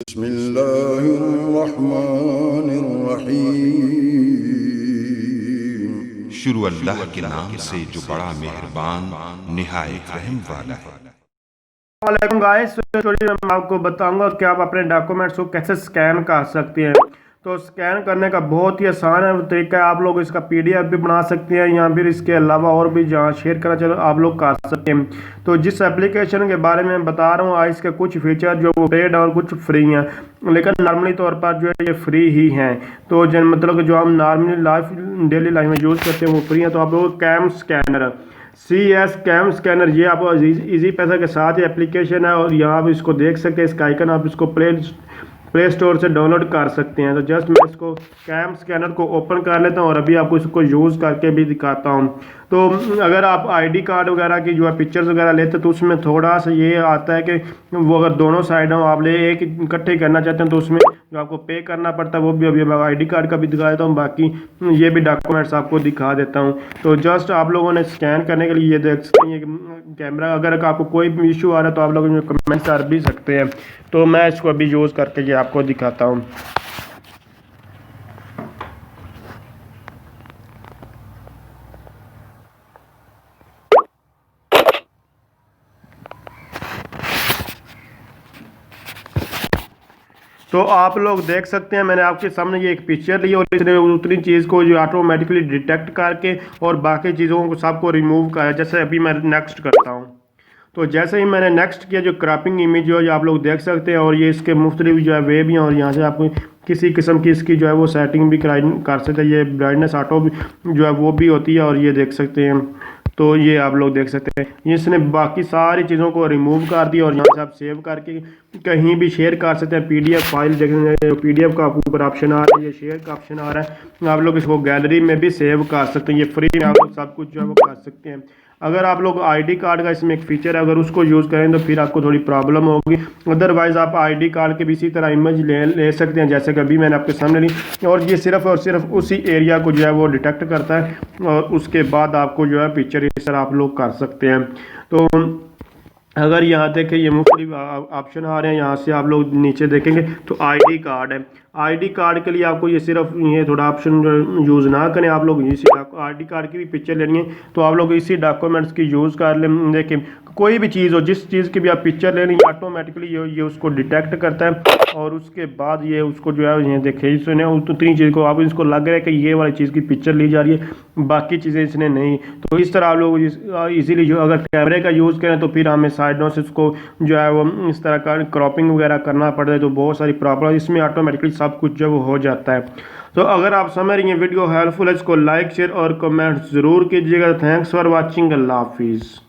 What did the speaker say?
बिस्मिल्लाहिर्रहमानिर्रहीम। शुरू अल्लाह के नाम से जो बड़ा मेहरबान निहायत रहम वाला है। वालेकुम गाइस, मैं आपको बताऊंगा कि आप अपने डॉक्यूमेंट्स को कैसे स्कैन कर सकते हैं। तो स्कैन करने का बहुत ही आसान है तरीका है। आप लोग इसका पीडीएफ भी बना सकते हैं या फिर इसके अलावा और भी जहाँ शेयर करना चाहिए आप लोग कर सकते हैं। तो जिस एप्लीकेशन के बारे में बता रहा हूँ इसके कुछ फीचर जो पेड और कुछ फ्री हैं, लेकिन नॉर्मली तौर पर जो है ये फ्री ही हैं। तो मतलब जो हम नॉर्मली लाइफ डेली लाइफ में यूज़ करते हैं वो फ्री हैं। तो आप लोग cam scanner CS cam scanner ये आप इजी पैसा के साथ ही एप्लीकेशन है और यहाँ आप इसको देख सकते हैं। इसका आइकन आप इसको प्ले स्टोर से डाउनलोड कर सकते हैं। तो जस्ट मैं इसको कैम स्कैनर को ओपन कर लेता हूँ और अभी आपको इसको यूज़ करके भी दिखाता हूँ। तो अगर आप आईडी कार्ड वगैरह की जो है पिक्चर्स वगैरह लेते तो उसमें थोड़ा सा ये आता है कि वो अगर दोनों साइड हो आप ले एक इकट्ठे करना चाहते हैं तो उसमें जो आपको पे करना पड़ता है वो भी अभी मैं आईडी कार्ड का भी दिखा देता हूँ, बाकी ये भी डॉक्यूमेंट्स आपको दिखा देता हूँ। तो जस्ट आप लोगों ने स्कैन करने के लिए ये देख सकते हैं कैमरा। अगर आपको कोई भी इशू आ रहा है तो आप लोग कमेंट कर भी सकते हैं। तो मैं इसको अभी यूज़ करके ये आपको दिखाता हूँ। तो आप लोग देख सकते हैं मैंने आपके सामने ये एक पिक्चर ली और इसने उतनी चीज़ को जो ऑटोमेटिकली डिटेक्ट करके और बाकी चीज़ों को सबको रिमूव करा। जैसे अभी मैं नेक्स्ट करता हूँ तो जैसे ही मैंने नेक्स्ट किया जो क्रॉपिंग इमेज जो है आप लोग देख सकते हैं और ये इसके मुख्तलिफ जो है वे भी हैं और यहाँ से आपको किसी किस्म की इसकी जो है वो सेटिंग भी कर सकते हैं। ये ब्राइटनेस ऑटो जो है वो भी होती है और ये देख सकते हैं। तो ये आप लोग देख सकते हैं इसने बाकी सारी चीज़ों को रिमूव कर दिया और यहाँ से आप सेव करके कहीं भी शेयर कर सकते हैं। पीडीएफ फाइल देखेंगे पीडीएफ का ऊपर ऑप्शन आ रहा है, ये शेयर का ऑप्शन आ रहा है। आप लोग इसको गैलरी में भी सेव कर सकते हैं। ये फ्री में आप लोग सब कुछ जो है वो कर सकते हैं। अगर आप लोग आईडी कार्ड का इसमें एक फ़ीचर है, अगर उसको यूज़ करें तो फिर आपको थोड़ी प्रॉब्लम होगी। अदरवाइज़ आप आईडी कार्ड के भी इसी तरह इमेज ले सकते हैं जैसे कि अभी मैंने आपके सामने ली और ये सिर्फ और सिर्फ उसी एरिया को जो है वो डिटेक्ट करता है और उसके बाद आपको जो है पिक्चर इस तरह आप लोग कर सकते हैं। तो अगर यहाँ देखें ये मुख्तलिफ ऑप्शन आ रहे हैं, यहाँ से आप लोग नीचे देखेंगे तो आईडी कार्ड है। आईडी कार्ड के लिए आपको ये सिर्फ ये थोड़ा ऑप्शन यूज़ ना करें, आप लोग इसी आईडी कार्ड की भी पिक्चर लेनी है तो आप लोग इसी डॉक्यूमेंट्स की यूज़ कर लें। देखिए कोई भी चीज़ हो जिस चीज़ की भी आप पिक्चर ले लें ऑटोमेटिकली ये उसको डिटेक्ट करता है और उसके बाद ये उसको जो है ये देखिए इसने उतनी चीज़ को आप इसको लग रहा है कि ये वाली चीज़ की पिक्चर ली जा रही है, बाकी चीज़ें इसने नहीं। तो इस तरह आप लोग इजीली जो अगर कैमरे का यूज़ करें तो फिर हमें साइडों से उसको जो है वो इस तरह का क्रॉपिंग वगैरह करना पड़ता है तो बहुत सारी प्रॉब्लम इसमें ऑटोमेटिकली सब कुछ जो हो जाता है। तो अगर आप समझ रही हैं वीडियो हेल्पफुल है इसको लाइक शेयर और कमेंट ज़रूर कीजिएगा। Thanks for watching. अल्लाह हाफिज़।